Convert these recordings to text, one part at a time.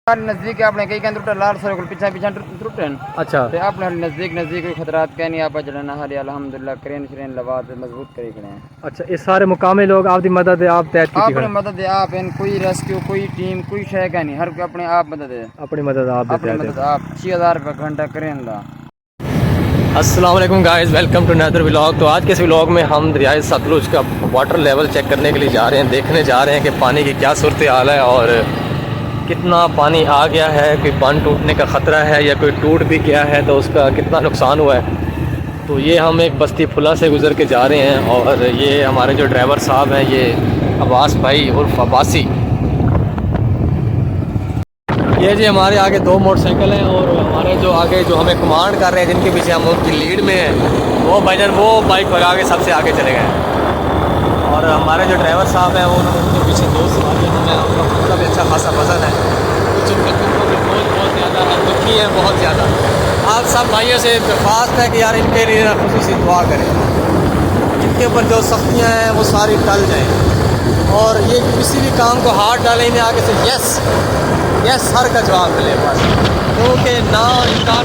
नजदीक अपने कई कहते टुटे लाल सर पीछा पीछा टुटे अच्छा ते अपने नजदीक नजदीक कोई खतरात कह नहीं आप जड़ना हरी अल्हम्दुलिल्लाह क्रेन श्रेन लगा ते मजबूत करी खड़े हैं। अच्छा ये सारे मुकामी लोग आपकी मदद आप तैयार की अपने मदद आप इन कोई रेस्क्यू कोई टीम कोई शय का नहीं हर कोई अपने आप मदद है अपनी मदद आप अपनी मदद आप 6000 रुपये घंटा क्रेन दा। अस्सलाम वालेकुम guys, welcome to another vlog. तो आज के इस व्लॉग में हम दरियाए सतलुज का वाटर लेवल चेक करने के लिए जा रहे हैं, देखने जा रहे हैं कि पानी की क्या सूरत हाल है और कितना पानी आ गया है, कोई बांध टूटने का ख़तरा है या कोई टूट भी गया है तो उसका कितना नुकसान हुआ है। तो ये हम एक बस्ती फुला से गुज़र के जा रहे हैं और ये हमारे जो ड्राइवर साहब हैं ये अब्बास भाई उर्फ अब्बासी। ये जी हमारे आगे दो मोटरसाइकिल हैं और हमारे जो आगे जो हमें कमांड कर रहे हैं जिनके पीछे हम उनकी लीड में हैं वो भाईजान वो बाइक भगा के सबसे आगे चले गए और हमारे जो ड्राइवर साहब हैं वो उनके पीछे दो सवारी हमें उनका मतलब अच्छा खासा वजन है, कुछ उनके तुमको भी बहुत ज़्यादा है, दुखी है बहुत ज़्यादा। आप सब भाइयों से दरख्वास्त है कि यार इनके लिए ना खुशी से दुआ करें, इनके ऊपर जो सख्तियाँ हैं वो सारी टल जाएँ और ये किसी भी काम को हाथ डालें इन्हें आगे से यस हर का जवाब मिले बस। क्योंकि ना इनकार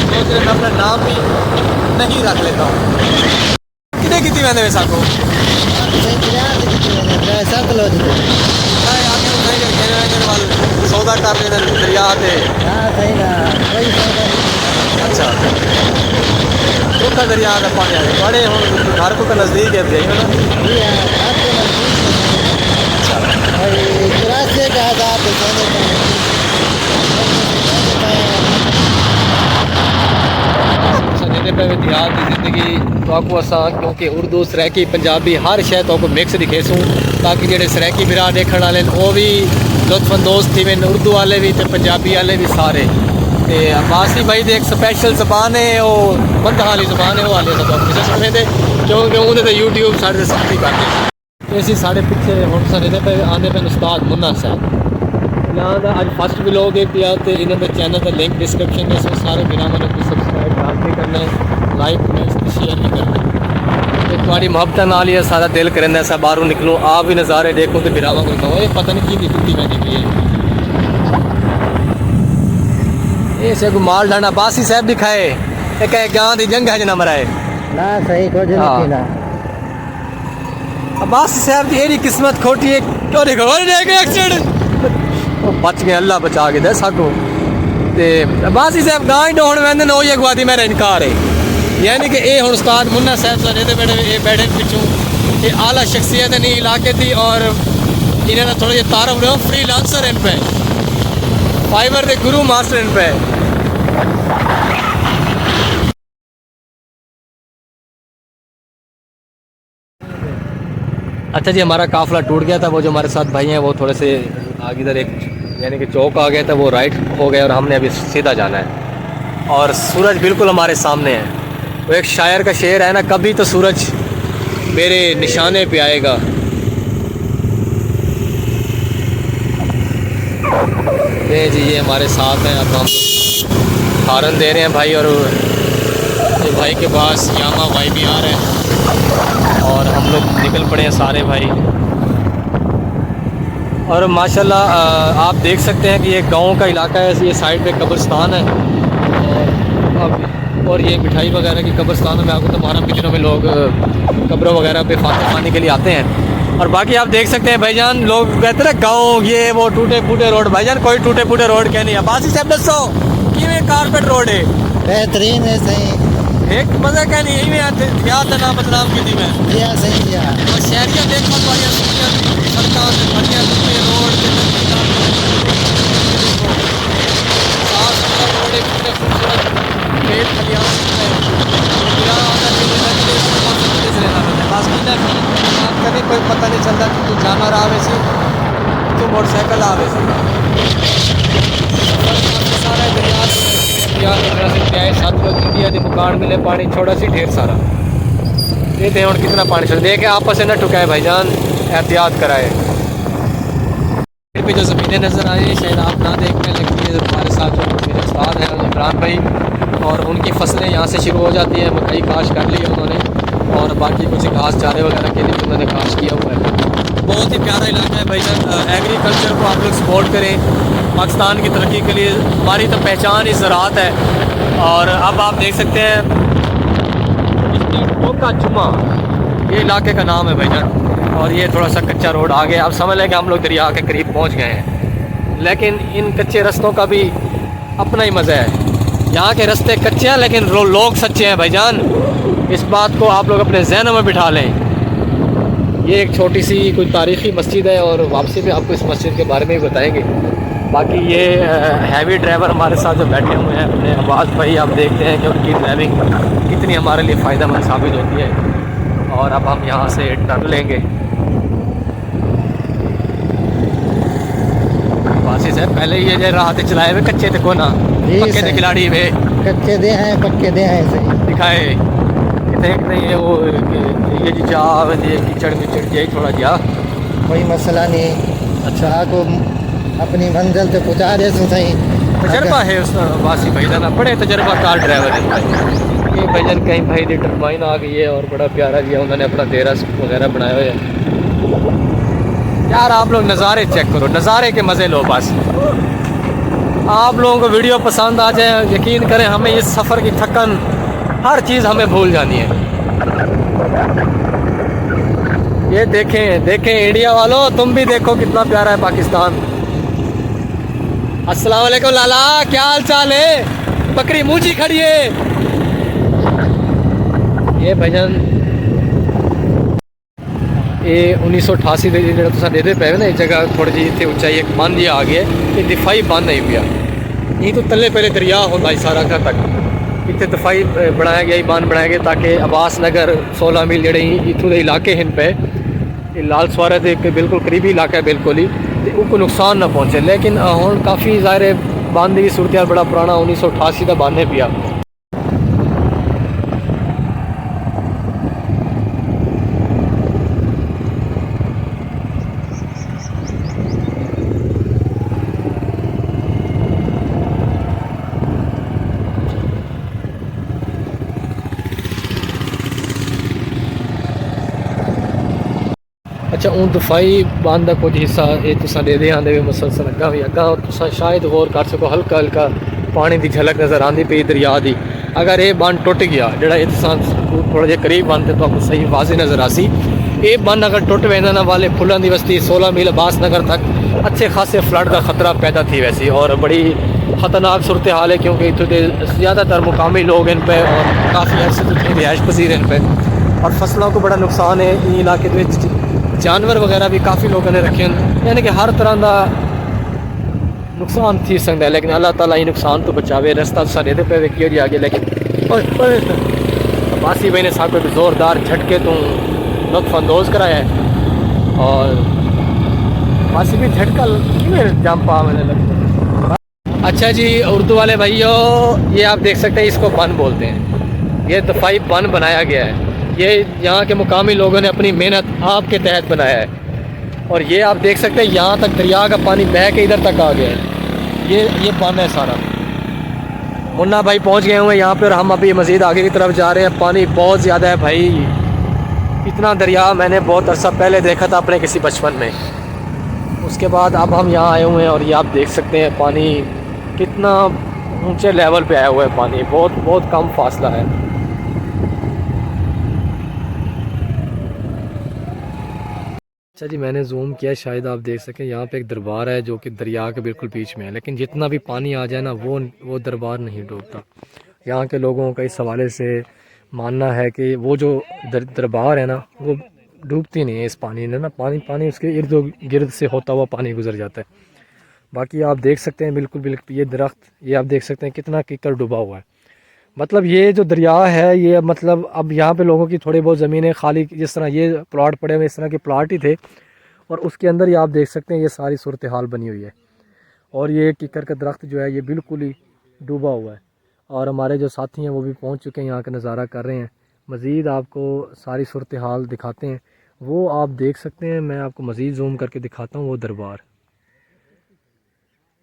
मैं अपना नाम भी नहीं रख लेता हूँ। कितने कितनी मैंने वैसा को सौदा कर लेना दरिया थे। अच्छा तो दरिया का पानी बड़े हम घर को नज़दीक है देहात की ज़िंदगी तो आपको आसान क्योंकि उर्दू सराइकी पंजाबी हर शय तो आपको मिक्स दिखेसूँ ताकि जो सराइकी बिरा देखने वाले वो भी लुत्फअंदोज़ थी वे उर्दू वाले भी तो पंजाबी वाले भी सारे। तो अब्बासी भाई की एक स्पैशल ज़बान है वो बंदा वाली ज़बान है वो हाले तो किसी सुने थे क्योंकि उन्हें तो यूट्यूब साढ़े सख्ती करते इसी साढ़े पिछले हम सारे पे आने पे उस्ताद मुन्ना साहब यहाँ का अज फर्स्ट व्लॉग एक दिया तो इन्होंने चैनल का लिंक डिस्क्रिप्शन में सारे बिना मैंने कुछ सब्सक्राइब लाइक भी करना है, लाइक कमेंट शेयर भी करना है। तो थोड़ी मोहब्बत नाल ही सारा दिल करें ऐसा बाहरों निकलूँ आप भी नज़ारे देखूँ तो बिरावा को कहो ये पता नहीं की टुट्टी मैंने की है से माल डाना बासी साहब भी खाए एक गाँव की जंग है जना मराए ना सही कुछ नहीं ना अब्बासी साहब की यही किस्मत खोटी है क्यों देखो एक्सीडेंट बच गए अल्लाह बचा के दे साको। ते अब्बासी साहब गाँव डोन वैंदे ने वही अगवादी मेरा इनकार है यानी कि ये हूँ उस्ताद मुन्ना साहब सारे बैठे पिछू ये आला शख्सियत है नहीं इलाके की और इन्होंने थोड़ा जिहा तारफ रहो फ्री लांसर इन पे फाइबर के गुरु मास्टर इन पे। अच्छा जी हमारा काफ़िला टूट गया था, वो जो हमारे साथ भाई हैं वो थोड़े से आगे इधर एक यानी कि चौक आ गया था वो राइट हो गया और हमने अभी सीधा जाना है और सूरज बिल्कुल हमारे सामने है। वो एक शायर का शेर है ना, कभी तो सूरज मेरे निशाने पे आएगा। ये जी ये हमारे साथ हैं, अब हम हारन दे रहे हैं भाई और ये भाई के पास यामा भाई भी आ रहे हैं और हम लोग निकल पड़े हैं सारे भाई। और माशाल्लाह आप देख सकते हैं कि ये गांव का इलाका है, ये साइड पे कब्रिस्तान है और ये मिठाई वगैरह की कब्रिस्तानों में आपको तो मुहर्रम के दिनों में लोग कब्रों वगैरह पे फातिहा पानी के लिए आते हैं। और बाकी आप देख सकते हैं भाईजान लोग कहते हैं गाँव ये वो टूटे फूटे रोड, भाईजान कोई टूटे फूटे रोड क्या नहीं है। अब्बासी साहब दसो कि कारपेट रोड है बेहतरीन है सही एक मजा क्या नहीं यही में क्या था नाम बदनाम की थी मैं सही और शहरिया देख सड़क बढ़िया रोड खेत कभी कोई पता नहीं चलता कि तू जानवर आवे सी तू मोटरसाइकिल आवे सारा दरिया सतलुज इंडिया के मुकान मिले पानी छोड़ा सी ढेर सारा ये थे और कितना पानी छोड़ दे के आपस से न टुकाए भाईजान एहतियात कराए। पे जो ज़मीनें नज़र आई शायद आप ना देख पाए लेकिन हमारे साथ जो मेरे उस्ताद हैं इमरान भाई और उनकी फसलें यहाँ से शुरू हो जाती हैं। मकई काश कर ली है उन्होंने और बाकी कुछ घास चारे वगैरह के लिए उन्होंने काश किया हुआ है। बहुत ही प्यारा इलाका है भाईजान। एग्रीकल्चर को आप लोग सपोर्ट करें, पाकिस्तान की तरक्की के लिए। हमारी तो पहचान ही ज़राअत है। और अब आप देख सकते हैं टोका जुमा ये इलाके का नाम है भाईजान। और ये थोड़ा सा कच्चा रोड आगे, आप समझ लें कि हम लोग दरिया के करीब पहुंच गए हैं। लेकिन इन कच्चे रास्तों का भी अपना ही मज़ा है। यहाँ के रास्ते कच्चे हैं लेकिन लोग सच्चे हैं भाईजान। इस बात को आप लोग अपने जहन में बिठा लें। ये एक छोटी सी कोई तारीख़ी मस्जिद है और वापसी में आपको इस मस्जिद के बारे में भी बताएंगे। बाकी ये हैवी ड्राइवर हमारे साथ जो बैठे हुए हैं अपने अब्बास भाई, आप देखते हैं कि उनकी ड्राइविंग कितनी हमारे लिए फ़ायदेमंद साबित होती है। और अब हम यहाँ से टर्न लेंगे। वासी से पहले ये जो राह चलाए हुए कच्चे थे को ना पक्के थे खिलाड़ी वे कच्चे दे हैं पक्के दे हैं सही दिखाए कितने नहीं है वो ये जी जा कीचड़ मिचड़ जाए थोड़ा जा कोई मसला नहीं। अच्छा को अपनी मंजिल पे पहुँचा दे तो सही। तजर्बा है उस वासी भाईजान, बड़े तजर्बाकार ड्राइवर है। ये भाईजान कहीं भाई दी टर्बाइन आ गई है और बड़ा प्यारा दिया उन्होंने अपना डेरा वगैरह बनाया हुआ है। यार आप लोग नज़ारे चेक करो, नज़ारे के मज़े लो बस। आप लोगों को वीडियो पसंद आ जाए, यकीन करें हमें इस सफ़र की थकन हर चीज़ हमें भूल जानी है। ये देखें देखें इंडिया वालों, तुम भी देखो कितना प्यारा है पाकिस्तान। अस्सलाम वालेकुम लाला, क्या हाल चाल है? बकरी मूंची खड़ी है। ये भजन ये 1988 ਦੇ ਜਿਹੜਾ ਤੁਸੀਂ ਦੇਖਦੇ ਪਏ ਨਾ, ਇਹ ਜਗ੍ਹਾ ਥੋੜੀ ਜਿਹੀ ਇੱਥੇ ਉਚਾਈ ਇੱਕ ਬੰਦ ਜਿਹਾ ਆ ਗਿਆ ਇਹ ਦਿਫਾਈ ਬੰਦ ਨਹੀਂ ਪਿਆ। ਇਹ ਤੋਂ ਥੱਲੇ ਪਹਿਲੇ ਦਰਿਆ ਹੁੰਦਾ ਸੀ ਸਾਰਾ ਘਰ ਤੱਕ। ਇੱਥੇ ਦਿਫਾਈ ਬਣਾਇਆ ਗਿਆ, ਬੰਦ ਬਣਾਇਆ ਗਿਆ ਤਾਂ ਕਿ ਅਬਾਸ ਨਗਰ 16 ਮੀਲ ਜਿਹੜੇ ਇੱਥੋਂ ਦੇ ਇਲਾਕੇ ਹਨ ਪਏ, ਇਹ ਲਾਲ ਸਵਾਰਾ ਦੇ ਇੱਕ ਬਿਲਕੁਲ ਕਰੀਬੀ ਇਲਾਕਾ ਹੈ ਬਿਲकुल ही, तो उनको नुकसान ना पहुँचे। लेकिन हुण काफ़ी ज़ाहिर बंद की सूरत बड़ा पुराना 1988 का बंद है पिया। अच्छा हूँ दफाई बंद का कुछ हिस्सा ये तुसा दे आंदे मुसलसल अग्गा भी अग्गा तुसा शायद गौर कर सको, हल्का हल्का पानी की झलक नज़र आती पई दरिया की। अगर ये बंद टुट गया जोड़ा ये तुसा थोड़ा जिहा करीब बंद तो आपको सही वाजे नज़र आसी। ये बंद अगर टुट वेंदा ना वाले फुलों की बस्ती 16 मील अब्बास नगर तक अच्छे खासे फ्लड का खतरा पैदा थी वैसी, और बड़ी ख़तरनाक सूरत हाल है क्योंकि इतों के ज़्यादातर मुकामी लोग इन पे और काफ़ी अर्से से रिहाइश पसीर इन पे, और फसलों को बड़ा नुकसान है। इन इलाके में जानवर वगैरह भी काफ़ी लोगों ने रखे हैं, यानी कि हर तरह का नुकसान थी सकता है। लेकिन अल्लाह ताला ही नुकसान तो बचावे। रास्ता तो सारे पे वेखियो जी आगे, लेकिन बासी भाई ने साहब को ज़ोरदार झटके तो लुत्फानंदोज़ कराया है। और बासी भी झटका क्यों जाम पा मैंने लगा। अच्छा जी उर्दू वाले भाइयों, ये आप देख सकते हैं इसको बन बोलते हैं। ये दफाई बन बनाया गया है, ये यहाँ के मुकामी लोगों ने अपनी मेहनत आपके तहत बनाया है। और ये आप देख सकते हैं यहाँ तक दरिया का पानी बह के इधर तक आ गया है। ये बन है सारा। मुन्ना भाई पहुँच गए हुए हैं यहाँ पर, हम अभी मज़ीद आगे की तरफ जा रहे हैं। पानी बहुत ज़्यादा है भाई, इतना दरिया मैंने बहुत अरसा पहले देखा था अपने किसी बचपन में। उसके बाद अब हम यहाँ आए हुए हैं और ये आप देख सकते हैं पानी कितना ऊंचे लेवल पे आया हुआ है। पानी बहुत बहुत कम फासला है। अच्छा जी मैंने जूम किया, शायद आप देख सकें यहाँ पे एक दरबार है जो कि दरिया के बिल्कुल बीच में है, लेकिन जितना भी पानी आ जाए ना वो दरबार नहीं डूबता। यहाँ के लोगों का इस हवाले से मानना है कि वो जो दरबार है ना वो डूबती नहीं है इस पानी में ना, पानी उसके इर्द गिर्द से होता हुआ पानी गुजर जाता है। बाकी आप देख सकते हैं बिल्कुल ये दरख्त, ये आप देख सकते हैं कितना कीकर डूबा हुआ है। मतलब ये जो दरिया है ये मतलब अब यहाँ पे लोगों की थोड़ी बहुत ज़मीनें खाली, जिस तरह ये प्लाट पड़े हुए इस तरह के प्लाट ही थे, और उसके अंदर ये आप देख सकते हैं ये सारी सूरत हाल बनी हुई है। और ये कीकर का दरख्त जो है ये बिल्कुल ही डूबा हुआ है। और हमारे जो साथी हैं वो भी पहुँच चुके हैं, यहाँ का नज़ारा कर रहे हैं। मज़ीद आपको सारी सूरत हाल दिखाते हैं, वो आप देख सकते हैं। मैं आपको मज़ीद जूम करके दिखाता हूँ वो दरबार,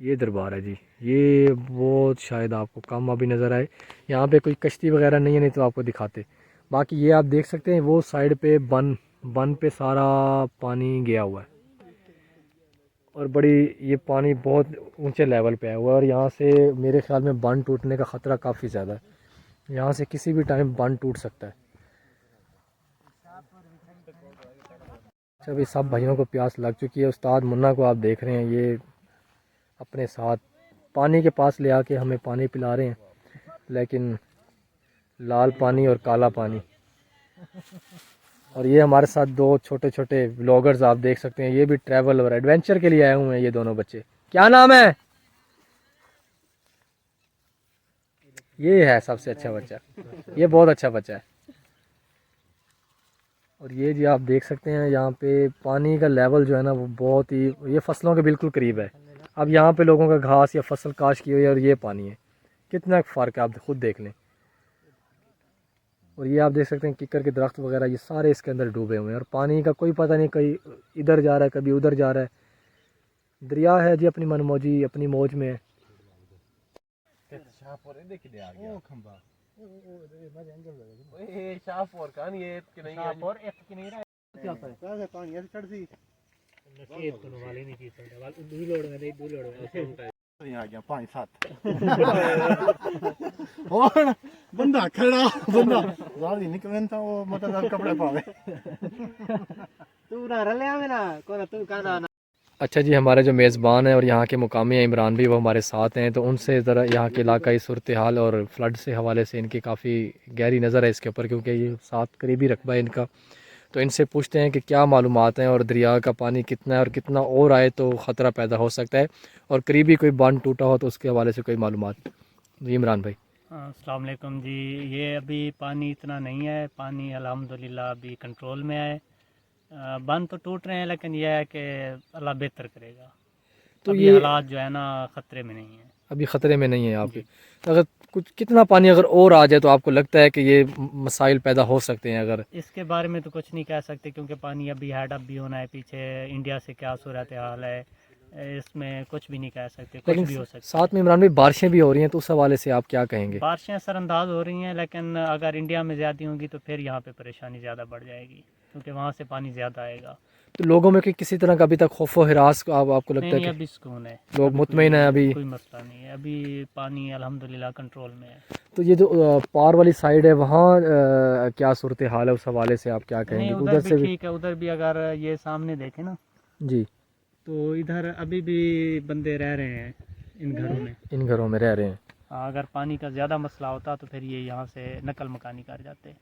ये दरबार है जी। ये वो शायद आपको कम अभी नज़र आए, यहाँ पे कोई कश्ती वगैरह नहीं है, नहीं तो आपको दिखाते। बाकी ये आप देख सकते हैं वो साइड पे बन बन पे सारा पानी गया हुआ है और बड़ी ये पानी बहुत ऊंचे लेवल पे है हुआ है और यहाँ से मेरे ख्याल में बन टूटने का ख़तरा काफ़ी ज़्यादा है। यहाँ से किसी भी टाइम बन टूट सकता है। अभी सब भाइयों को प्यास लग चुकी है। उस्ताद मुन्ना को आप देख रहे हैं, ये अपने साथ पानी के पास ले आके हमें पानी पिला रहे हैं, लेकिन लाल पानी और काला पानी। और ये हमारे साथ दो छोटे छोटे व्लॉगर्स आप देख सकते हैं, ये भी ट्रैवल और एडवेंचर के लिए आए हुए हैं। ये दोनों बच्चे, क्या नाम है? ये है सबसे अच्छा बच्चा, ये बहुत अच्छा बच्चा है। और ये जी आप देख सकते हैं यहाँ पे पानी का लेवल जो है ना वो बहुत ही, ये फसलों के बिल्कुल करीब है। अब यहाँ पे लोगों का घास या फसल काश की हुई है और ये पानी है, कितना फ़र्क है आप खुद देख लें। और ये आप देख सकते हैं किक्कर के दरख्त वगैरह ये सारे इसके अंदर डूबे हुए हैं और पानी का कोई पता नहीं, कहीं इधर जा रहा है कभी उधर जा रहा है। दरिया है जी अपनी मनमौजी अपनी मौज में है। बंदा खड़ा बंदा गाड़ी निकलन था वो मतलब कपड़े पावे तू ना रले आवे ना कोना तू कहना ना। अच्छा जी, हमारे जो मेज़बान हैं और यहाँ के मुकामी हैं इमरान भी, वो हमारे साथ हैं, तो उनसे ज़रा यहाँ के इलाकाई सूरत हाल और फ्लड से हवाले से इनकी काफ़ी गहरी नज़र है इसके ऊपर, क्योंकि ये साथ करीबी रकबा है इनका। तो इनसे पूछते हैं कि क्या मालूमात हैं और दरिया का पानी कितना है और कितना और आए तो ख़तरा पैदा हो सकता है, और करीबी कोई बांध टूटा हो तो उसके हवाले से कोई मालूमात। जी इमरान भाई। अस्सलाम वालेकुम जी। ये अभी पानी इतना नहीं है, पानी अल्हम्दुलिल्लाह अभी कंट्रोल में है। बंद तो टूट रहे हैं, लेकिन यह है कि अल्लाह बेहतर करेगा। तो अभी ये हालात जो है ना ख़तरे में नहीं है, अभी ख़तरे में नहीं है आपके। तो अगर कुछ कितना पानी अगर और आ जाए तो आपको लगता है कि ये मसाइल पैदा हो सकते हैं? अगर इसके बारे में तो कुछ नहीं कह सकते, क्योंकि पानी अभी हेड अप भी होना है, पीछे इंडिया से क्या सूरत हाल है, इसमें कुछ भी नहीं कह सकते, कुछ लेकिन भी हो सकता है। साथ में इमरान भाई बारिशें भी हो रही हैं, तो उस हवाले से आप क्या कहेंगे? बारिशें असरअंदाज हो रही हैं, लेकिन अगर इंडिया में ज़्यादा होंगी तो फिर यहाँ पे परेशानी ज़्यादा बढ़ जाएगी, क्योंकि वहाँ से पानी ज़्यादा आएगा। तो लोगों में किसी तरह का अभी तक खौफ व हिरास आपको लगता है नहीं, कि अभी सुकून है, लोग मुतमईन हैं? अभी कोई मसला नहीं है, अभी पानी अल्हम्दुलिल्लाह कंट्रोल में है। तो ये जो पार वाली साइड है वहाँ क्या सूरत हाल है, उस हवाले से आप क्या नहीं, कहेंगे? उधर भी ठीक है, उधर भी अगर ये सामने देखें ना जी, तो इधर अभी भी बंदे रह रहे हैं इन घरों में। इन घरों में रह रहे हैं। अगर पानी का ज़्यादा मसला होता तो फिर ये यहाँ से नकल मकानी कर जाते।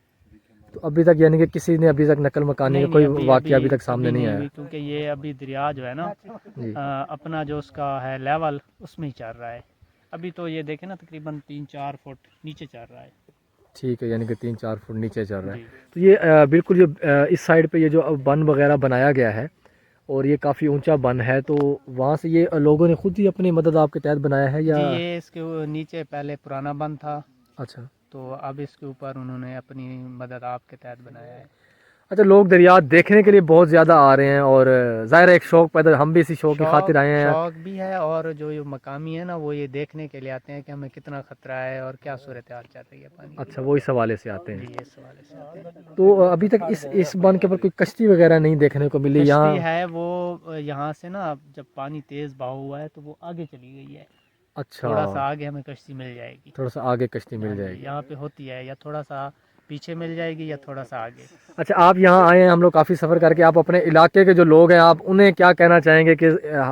तो अभी तक यानी कि किसी ने अभी तक नकल मकानी का कोई वाक़या अभी तक सामने नहीं आया? क्योंकि ये अभी दरिया जो है ना जी, अपना जो उसका है लेवल उसमें ही चल रहा है। अभी तो ये देखें ना तकरीबन 3-4 फुट नीचे चल रहा है। ठीक है, यानी कि 3-4 फुट नीचे चल रहा है। जी। तो ये बिल्कुल जो इस साइड पे ये जो बन वगैरह बनाया गया है और ये काफ़ी ऊंचा बन है, तो वहाँ से ये लोगों ने खुद ही अपनी मदद आपके तहत बनाया है या? जी, ये इसके नीचे पहले पुराना बंद था, अच्छा तो अब इसके ऊपर उन्होंने अपनी मदद आपके तहत बनाया है। अच्छा, लोग दरिया देखने के लिए बहुत ज़्यादा आ रहे हैं और ज़ाहिर है एक शौक पैदा, हम भी इसी शौक की खातिर आए हैं। शौक भी है, और जो ये मकामी है ना वो ये देखने के लिए आते हैं कि हमें कितना खतरा है और क्या सूरत हाल चल रही है पानी की। अच्छा, वो इस हवाले से आते जी, हैं। इस हवाले से आते हैं। तो अभी तक इस बन के ऊपर कोई कश्ती वगैरह नहीं देखने को मिली यहाँ? कश्ती है, वो यहाँ से ना जब पानी तेज़ बहाव हुआ है तो वो आगे चली गई है। अच्छा, थोड़ा सा आगे हमें कश्ती मिल जाएगी। थोड़ा सा आगे कश्ती मिल जाएगी। यहाँ पे होती है, या थोड़ा सा पीछे मिल जाएगी या थोड़ा सा आगे। अच्छा, आप यहाँ आए हैं, हम लोग काफ़ी सफ़र करके, आप अपने इलाके के जो लोग हैं आप उन्हें क्या कहना चाहेंगे कि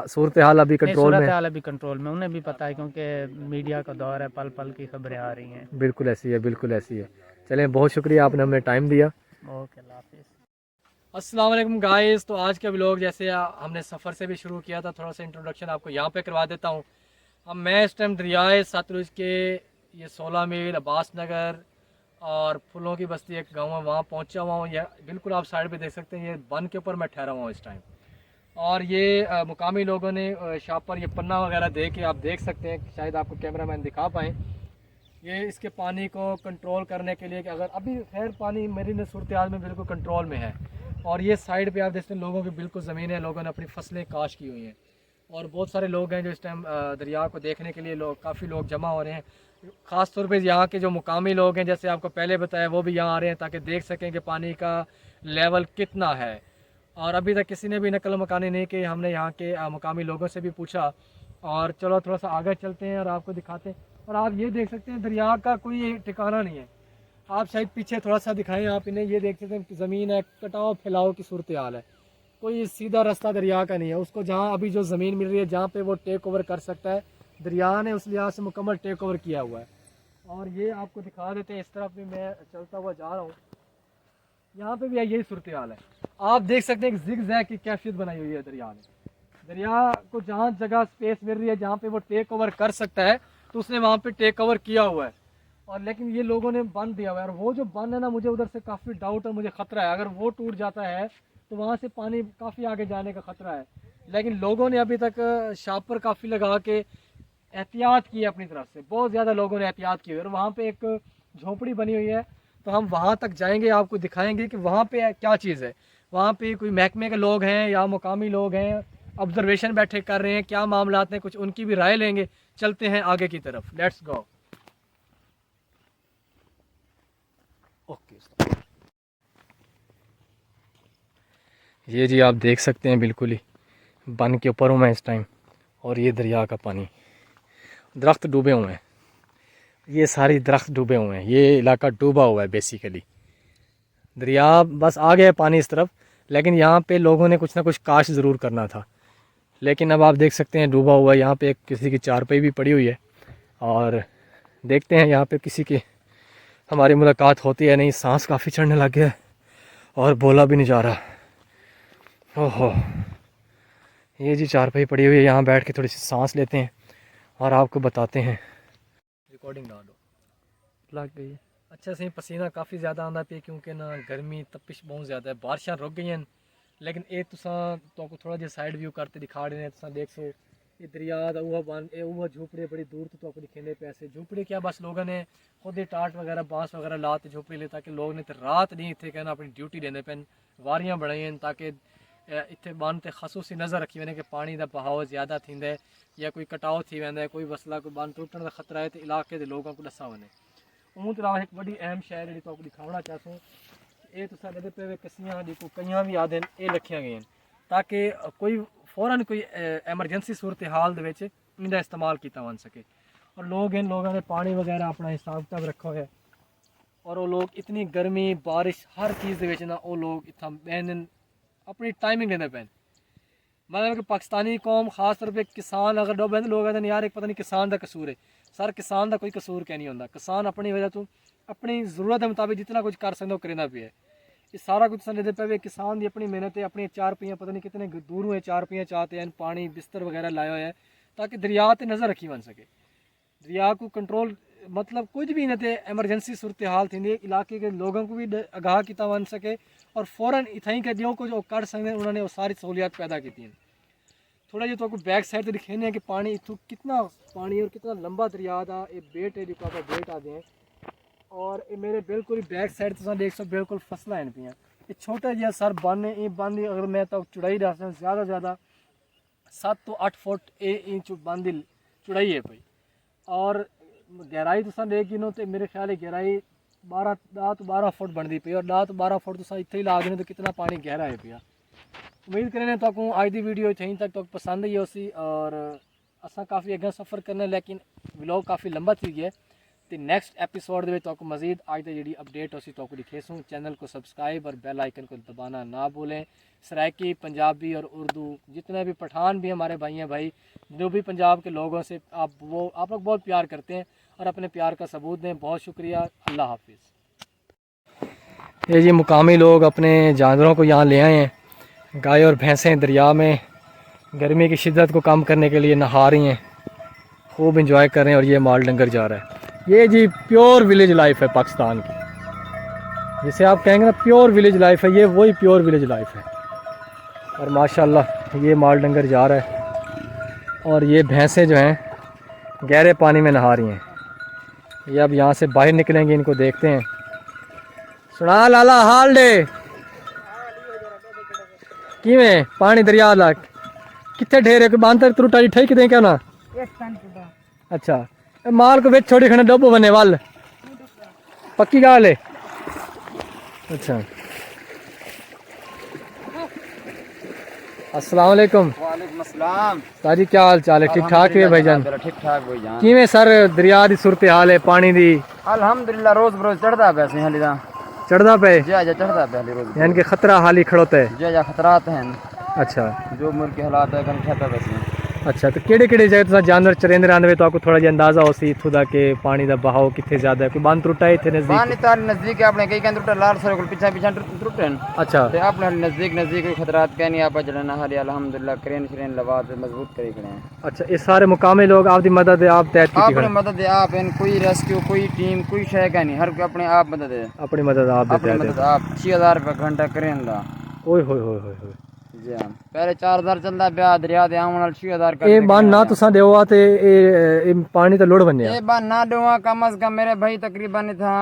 सूरत हाल अभी कंट्रोल में सूरत है? हाल अभी कंट्रोल में, उन्हें भी पता है, क्योंकि मीडिया का दौर है, पल पल की खबरें आ रही हैं। बिल्कुल ऐसी है, बिल्कुल ऐसी है। चलें, बहुत शुक्रिया, आपने हमें टाइम दिया। ओके, अल्लाह हाफिज़। अस्सलाम वालेकुम गाइस। तो आज का व्लॉग जैसे हमने सफ़र से भी शुरू किया था, थोड़ा सा इंट्रोडक्शन आपको यहाँ पे करवा देता हूँ। अब मैं इस टाइम दरियाए सतलुज के ये 16 मील अब्बास नगर और फूलों की बस्ती एक गांव है, वहाँ पहुँचा हुआ हूँ। यह बिल्कुल आप साइड पे देख सकते हैं, ये बन के ऊपर मैं ठहरा हुआ हूँ इस टाइम। और ये मुकामी लोगों ने शॉप पर ये पन्ना वगैरह दे के, आप देख सकते हैं, शायद आपको कैमरामैन दिखा पाएँ, ये इसके पानी को कंट्रोल करने के लिए कि अगर अभी खैर पानी मेरी सूरत हाल में बिल्कुल कंट्रोल में है। और ये साइड पे आप देखते हैं लोगों की बिल्कुल ज़मीन है, लोगों ने अपनी फसलें काश की हुई हैं और बहुत सारे लोग हैं जो इस टाइम दरिया को देखने के लिए काफ़ी लोग जमा हो रहे हैं। ख़ास तौर पे यहाँ के जो मुकामी लोग हैं, जैसे आपको पहले बताया, वो भी यहाँ आ रहे हैं ताकि देख सकें कि पानी का लेवल कितना है। और अभी तक किसी ने भी नकल मकानी नहीं की। हमने यहाँ के मुकामी लोगों से भी पूछा। और चलो थोड़ा सा आगे चलते हैं और आपको दिखाते हैं। और आप ये देख सकते हैं दरिया का कोई ठिकाना नहीं है। आप शायद पीछे थोड़ा सा दिखाएं आप इन्हें, ये देख सकते हैं ज़मीन है, कटाव फैलाव की सूरत हाल है। कोई सीधा रास्ता दरिया का नहीं है। उसको जहाँ अभी जो ज़मीन मिल रही है, जहाँ पे वो टेक ओवर कर सकता है, दरिया ने उस लिहाज से मुकम्मल टेक ओवर किया हुआ है। और ये आपको दिखा देते हैं, इस तरफ भी मैं चलता हुआ जा रहा हूँ, यहाँ पे भी यही सूरत हाल है। आप देख सकते हैं कि जिग जैग की कैफियत बनाई हुई है दरिया ने। दरिया को जहाँ जगह स्पेस मिल रही है, जहाँ पे वो टेक ओवर कर सकता है, तो उसने वहाँ पे टेक ओवर किया हुआ है। और लेकिन ये लोगों ने बंद दिया हुआ है। और वो जो बंद है ना, मुझे उधर से काफ़ी डाउट है, मुझे ख़तरा है, अगर वो टूट जाता है तो वहाँ से पानी काफ़ी आगे जाने का ख़तरा है। लेकिन लोगों ने अभी तक शापर काफ़ी लगा के एहतियात की है अपनी तरफ से, बहुत ज़्यादा लोगों ने एहतियात की हुई है। और वहाँ पे एक झोंपड़ी बनी हुई है, तो हम वहाँ तक जाएंगे, आपको दिखाएंगे कि वहाँ पे क्या चीज़ है। वहाँ पे कोई महकमे के लोग हैं या मुकामी लोग हैं, ऑब्जर्वेशन बैठे कर रहे हैं, क्या मामलात हैं, कुछ उनकी भी राय लेंगे। चलते हैं आगे की तरफ, लेट्स गो। ओके, ये जी आप देख सकते हैं बिल्कुल ही बन के ऊपर हूँ मैं इस टाइम। और ये दरिया का पानी, दरख्त डूबे हुए हैं, ये सारी दरख्त डूबे हुए हैं, ये इलाका डूबा हुआ है बेसिकली। दरिया बस आ गया पानी इस तरफ, लेकिन यहाँ पे लोगों ने कुछ ना कुछ काश ज़रूर करना था। लेकिन अब आप देख सकते हैं डूबा हुआ है। यहाँ पे एक किसी की चारपाई भी पड़ी हुई है। और देखते हैं यहाँ पे किसी की हमारी मुलाकात होती है नहीं। सांस काफ़ी चढ़ने लग गया है और बोला भी नहीं जा रहा। ओहो, ये जी चारपाई पड़ी हुई है, यहाँ बैठ के थोड़ी सी सांस लेते हैं और आपको बताते हैं। रिकॉर्डिंग ना लो, लग गई है। अच्छा सही, पसीना काफ़ी ज़्यादा आंदा पे, क्योंकि ना गर्मी तपिश बहुत ज़्यादा है। बारिशां रुक गई हैं, लेकिन ये तुसा तो थोड़ा जिहा साइड व्यू करते दिखा रहे हैं। तुसा देख सो ये दरिया दा उहा बन, ये उहा झोपड़े बड़ी दूर तो आपको दिखेंदे पे। ऐसे झोपड़े क्या, बस लोगों ने खुद ही टाट वगैरह बांस वगैरह लाते झोपड़े ले, ताकि लोग ने तो रात नहीं इतने कहना अपनी ड्यूटी देने पे वारियां बनाई हैं, ताकि इतने बन ते खसूसी नज़र रखी वने कि पानी का बहाव ज़्यादा थींदा है या कोई कटाव थी वेंदा है, कोई मसला, कोई बन टुटने का खतरा है, तो इलाके के लोगों को दसा वने। उन तो एक बड़ी अहम शहर जी तो दिखाना चाहूँ, ये तो साढ़े पे कसियाँ जी को कईयां भी आदि ये रखिया गई, ताकि कोई फ़ौरन कोई एमरजेंसी सूरत हाल दे इनका इस्तेमाल किया बन सके। और लोग इन लोगों ने पानी वगैरह अपना हिसाब किताब रखा हुआ है। और वो लोग इतनी गर्मी बारिश हर चीज़ के ना वो लोग इतना बहन अपनी टाइमिंग देने पैन। मतलब कि पाकिस्तानी कौम खास तौर पे किसान अगर डो बहन लोग कहते यार एक पता नहीं किसान का कसूर है। सर किसान का कोई कसूर क्या नहीं होता। किसान अपनी वजह तो अपनी ज़रूरत के मुताबिक जितना कुछ कर सकता करेंदा पे है। ये सारा कुछ समझते पे किसान की अपनी मेहनत है, अपनी चार पहियां पता नहीं कितने दूर हुए चार पहियां चाहते हैं, पानी बिस्तर वगैरह लाया है ताकि दरिया पर नज़र रखी बन सके। दरिया को कंट्रोल मतलब कुछ भी इन्हें एमरजेंसी सूरत हाल थी इलाके के लोगों को भी आगाह किया बन सके और फ़ौरन इथाई के जो कुछ कर सकते उन्होंने वो सारी सहूलियात पैदा की। थोड़ा जो तो बैक साइड से दिखेने हैं कि पानी इतों कितना पानी और कितना लंबा दरिया का ये बेट है जो आप बेट आते हैं। और ये मेरे बिल्कुल ही बैक साइड तो देख सो बिल्कुल फसलें हैं पियाँ। ये छोटा जहा सर बन है, ये बन अगर मैं तो चौड़ाई दस ज़्यादा ज़्यादा 7 तो 8 फुट इंच बन की चौड़ाई है भाई। और गहराई तुसा देख गिनो तो मेरे ख्याल गहराई 10 तो 12 फुट बनती पई। और 10 तो 12 फुट तुसा इतने ही ला गिनो तो कितना पानी गहरा है पिया। उम्मीद करें तो अज की वीडियो इतनी तक तो पसंद ही उसी। और असा काफ़ी अगर सफ़र करना, लेकिन व्लॉग काफ़ी लंबा थी गया। तो नैक्सट एपीसोड के मजीद अज तक जी अपडेट उसी तो दिखेसूँ। चैनल को सब्सक्राइब और बेल आइकन को दबाना ना भूलें। सराइकी पंजाबी और उर्दू जितने भी पठान भी हमारे भाई हैं, भाई जो भी पंजाब के लोगों से आप लोग बहुत प्यार करते हैं और अपने प्यार का सबूत दें। बहुत शुक्रिया, अल्लाह हाफिज़। ये जी मुकामी लोग अपने जानवरों को यहाँ ले आए हैं। गाय और भैंसें दरिया में गर्मी की शिद्दत को कम करने के लिए नहा रही हैं, खूब इंजॉय कर रहे हैं। और ये माल डंगर जा रहा है। ये जी प्योर विलेज लाइफ है पाकिस्तान की, जिसे आप कहेंगे ना प्योर विलेज लाइफ है, ये वही प्योर विलेज लाइफ है। और माशाल्लाह ये माल डंगर जा रहा है और ये भैंसें जो हैं गहरे पानी में नहा रही हैं। ये अब यहाँ से बाहर निकलेंगे, इनको देखते हैं। सुना लाला हाल डे किवें पानी दरिया ला कितने ढेर है बांध तक त्रुटा जी ठेक दें क्या ना। अच्छा माल को बेच छोड़ी खड़े डब्बो बने वाल पक्की गाल है। अच्छा अस्सलाम वालेकुम। वालेकुम अस्सलाम। ताजी क्या हाल चाल है? ठीक ठाक है भाईजान? ठीक ठाक भाईजान। किवें सर दरिया दी सूरत हाल है पानी दी? अल्हम्दुलिल्लाह रोज बरोज चढ़दा पे हाली दा चढ़दा पे जा चढ़दा पे हाली रोज यानी कि खतरा हाली खड़ोता है। जा खतरात हैं। अच्छा जो मुल्क के हालात है कन खाता वैसे। अच्छा तो केड़े जगह तुसा जानवर चरेंदे रहंदे तो आपको थोड़ा जिहा अंदाजा हो सी इत्थों दा के पानी दा बहाव किथे ज्यादा है? कोई बंद त्रुटा है इत्थे नजदीक? पानी तार नजदीक है अपने कई कहंदे टुटा लाल सर को पीछे पीछे टुटे हैं। अच्छा ते अपने हाली नजदीक कोई खतरात कह नहीं आपा जड़ना हाली अल्हम्दुलिल्लाह क्रेन श्रेन लगा ते मजबूत करी खड़े हैं। अच्छा ये सारे मुकामी लोग आपकी मदद आप तहत की अपनी मदद आप इन कोई रेस्क्यू कोई टीम कोई शय का नहीं हर अपने आप मदद है। अपनी मदद आप अपनी देते मदद आप 6000 रुपये घंटा करें दा। ओए होए होए होए होए। जी हाँ पहले 4000 चलता पिया दरिया दे आवन वाल 6000 कर ये बान ना तुसा देवा ते ए पानी तो लोड़ बने। ये बान ना देवा कम अज कम मेरे भाई तकरीबन था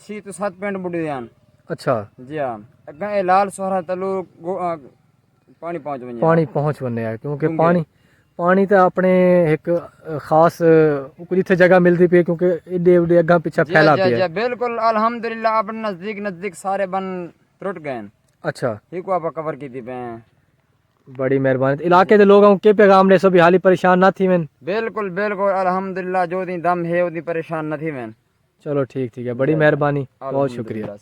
6 to 7 पिंड बुढ़ी जान। अच्छा जी हाँ अगर ये लाल सोहरा तलू पानी पहुंच बने पानी पहुंच बने है क्योंकि पानी तो अपने एक खास जिथे जगह मिलती पी क्योंकि एडे एडे अगा पीछे फैला पिया। बिल्कुल अल्हम्दुलिल्लाह अपने नजदीक सारे बन टूट गए। अच्छा ठीक आप कवर की थी पे बड़ी मेहरबानी। इलाके के लोगों के पैगाम ले सभी हाली परेशान ना थी मैन? बिल्कुल बिल्कुल अल्हम्दुलिल्लाह जो दी दम है उदी परेशान न थी मैन। चलो ठीक है बड़ी मेहरबानी बहुत शुक्रिया।